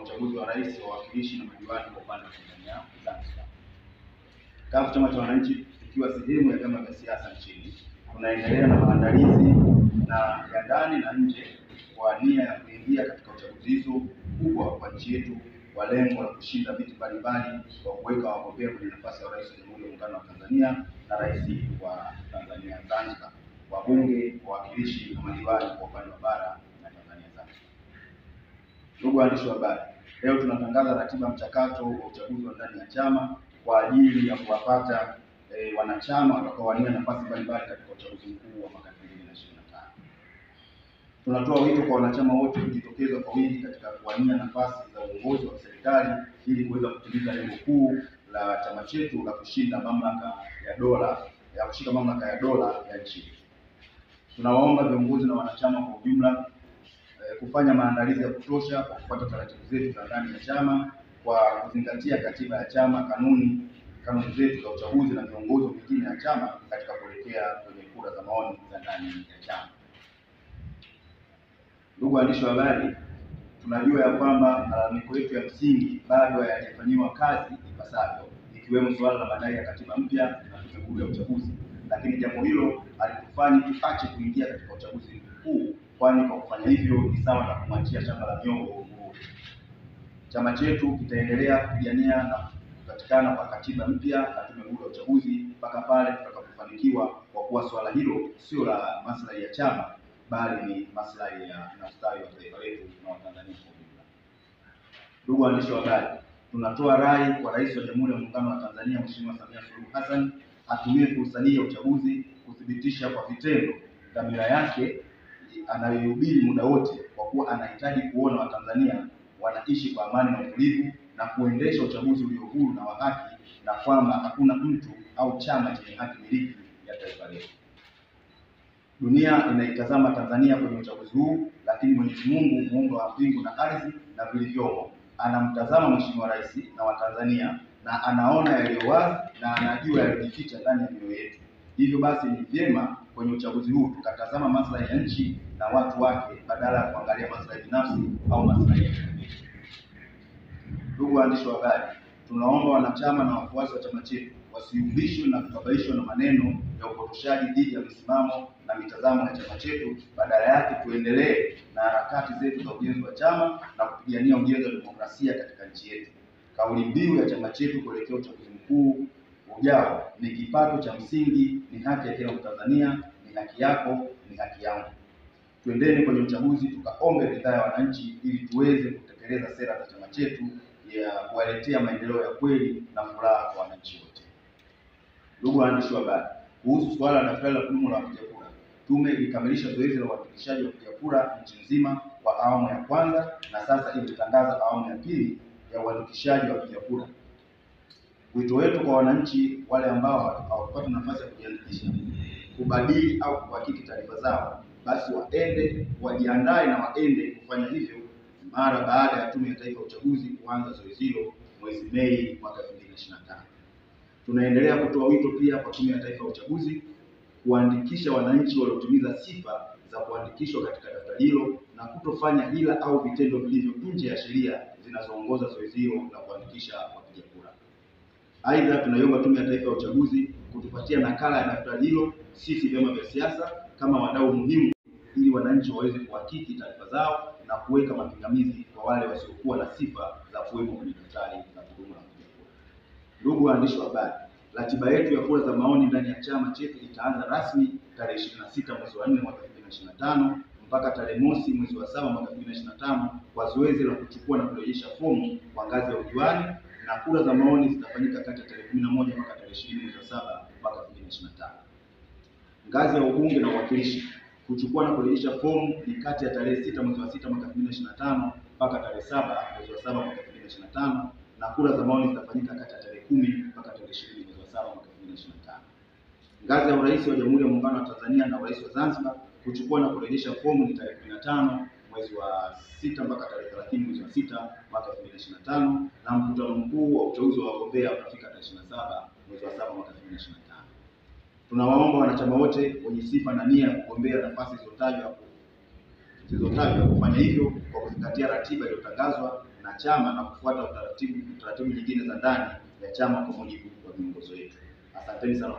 uchaguzi wa rais, wawakilishi na madiwani kwa upande wa Tanzania Zanzibar. CUF Chama cha Wananchi ikiwa sehemu ya vyama vya siasa nchini, tunaendelea na maandalizi ya ndani na nje kwa nia ya kuingia katika uchaguzi hizo kubwa kwa nchi yetu kwa lengo la kushinda viti mbalimbali kwa kuweka wagombea kwenye nafasi ya rais wa Jamhuri ya Muungano wa Tanzania na rais wa Tanzania Zanzibar, wabunge, wawakilishi na madiwani kwa upande wa bara na Tanzania Zanzibar. Ndugu waandishi wa habari, leo tunatangaza ratiba mchakato wa uchaguzi wa ndani ya chama kwa ajili ya kuwapata wanachama watakaowania nafasi mbalimbali katika uchaguzi mkuu wa mwaka 2025. Tunatoa wito kwa wanachama wote kujitokeza kwa wingi katika kuwania nafasi za uongozi wa serikali ili kuweza kutimiza lengo kuu la chama chetu la kushinda mamlaka ya dola ya nchi. Tunawaomba viongozi na wanachama kwa ujumla kufanya maandalizi ya kutosha kwa kufuata taratibu zetu za ndani ya chama kwa kuzingatia katiba ya chama, kanuni zetu za uchaguzi na miongozo mingine ya chama katika kuelekea kwenye kura za maoni za ndani ya chama. Ndugu waandishi wa habari, tunajua ya kwamba malalamiko yetu ya msingi bado hayajafanyiwa kazi ipasavyo, ikiwemo suala la madai ya katiba mpya na tume huru ya uchaguzi, lakini jambo hilo halitufanyi tuache kuingia katika uchaguzi mkuu, kwani kwa kufanya hivyo ni sawa na kumwachia shamba la miongo uhuru. Chama chetu kitaendelea kupigania na kupatikana kwa katiba mpya na tume huru ya uchaguzi mpaka pale tutakapofanikiwa, kwa kuwa swala hilo sio la maslahi ya chama bali ni maslahi na ustawi wa taifa letu na Watanzania kwa ujumla. Ndugu waandishi wa habari, tunatoa rai kwa Rais wa Jamhuri ya Muungano wa Tanzania Mheshimiwa Samia Suluhu Hassan atumie fursa hii ya uchaguzi kuthibitisha kwa vitendo dhamira yake anayohubiri muda wote, kwa kuwa anahitaji kuona Watanzania wanaishi kwa amani na utulivu na kuendesha uchaguzi ulio huru na wa haki, na kwamba hakuna mtu au chama chenye haki miliki ya taifa letu. Dunia inaitazama Tanzania kwenye uchaguzi huu, lakini Mwenyezi Mungu muumba wa mbingu na ardhi na vilivyomo anamtazama Mheshimiwa Rais na Watanzania, na anaona yaliyo wazi na anajua yaliyojificha ndani ya mioyo yetu. Hivyo basi ni vyema kwenye uchaguzi huu tukatazama maslahi ya nchi na watu wake badala ya kuangalia maslahi binafsi au maslahi ya jamii. Ndugu waandishi wa habari, tunaomba wanachama na wafuasi wa chama chetu wasiumbishwe na kubabaishwa na maneno ya upotoshaji dhidi ya misimamo na mitazamo ya chama chetu. Badala yake tuendelee na harakati zetu za ujenzi wa chama na kupigania ujenzi wa demokrasia katika nchi yetu. Kauli mbiu ya chama chetu kuelekea uchaguzi mkuu ujao ni kipato cha msingi, ni haki ya kila Mtanzania, ni haki yako, ni haki yangu. Twendeni kwenye uchaguzi tukaombe ridhaa ya wananchi ili tuweze kutekeleza sera za chama chetu ya kuwaletea maendeleo ya kweli na furaha kwa wananchi wote. Ndugu waandishi wa habari, kuhusu suala la daftari la kudumu la wapiga kura, tume ilikamilisha zoezi la uandikishaji wa wapiga kura nchi nzima kwa awamu ya kwanza na sasa imetangaza awamu ya pili ya uandikishaji wa wapiga kura. Wito wetu kwa wananchi wale ambao hawakupata nafasi ya kujiandikisha kubadili au kuhakiki taarifa zao, basi wajiandae na waende kufanya hivyo mara baada ya Tume ya Taifa ya Uchaguzi kuanza zoezi hilo mwezi Mei mwaka 2025. Tunaendelea kutoa wito pia kwa Tume ya Taifa ya Uchaguzi kuandikisha wananchi waliotimiza sifa za kuandikishwa katika daftari hilo na kutofanya hila au vitendo vilivyo nje ya sheria zinazoongoza zoezi hilo la kuandikisha wapiga kura. Aidha, tunaiomba Tume ya Taifa ya Uchaguzi kutupatia nakala ya daftari hilo sisi vyama vya siasa kama wadau muhimu, ili wananchi waweze kuhakiki taarifa zao na kuweka mapingamizi kwa wale wasiokuwa na sifa za kuwepo kwenye daftari la kudumu la wapiga kura. Ndugu waandishi wa habari, ratiba yetu ya kura za maoni ndani ya chama chetu itaanza rasmi tarehe 26 mwezi wa 4 mwaka 2025 mpaka tarehe 1 mwezi wa 7 mwaka 2025 kwa zoezi la kuchukua na kurejesha fomu kwa ngazi ya udiwani, na kura za maoni zitafanyika kati ya tarehe 11 mpaka tarehe 20 mwezi wa 7 mwaka 2025. Ngazi ya ubunge na uwakilishi, kuchukua na kurejesha fomu ni kati ya tarehe 6 mwezi wa 6 mwaka 2025 mpaka tarehe 7 mwezi wa 7 mwaka 2025, na kura za maoni zitafanyika kati ya tarehe 10 mpaka tarehe 20 mwezi wa 7 mwaka 2025. Ngazi ya urais wa Jamhuri ya Muungano wa Tanzania na urais wa Zanzibar, kuchukua na kurejesha fomu ni tarehe 15 mwezi wa 6 mpaka tarehe 30 mwezi wa 6 mwaka 2025, na mkutano mkuu wa uteuzi wa wagombea utafika tarehe 27 mwezi wa 7 mwaka 2025. Tunawaomba wanachama wote wenye sifa na nia ya kugombea nafasi zilizotajwa zilizotajwa kufanya hivyo kwa kuzingatia ratiba iliyotangazwa na chama na kufuata taratibu nyingine za ndani ya chama kwa mujibu wa miongozo yetu. Asanteni sana.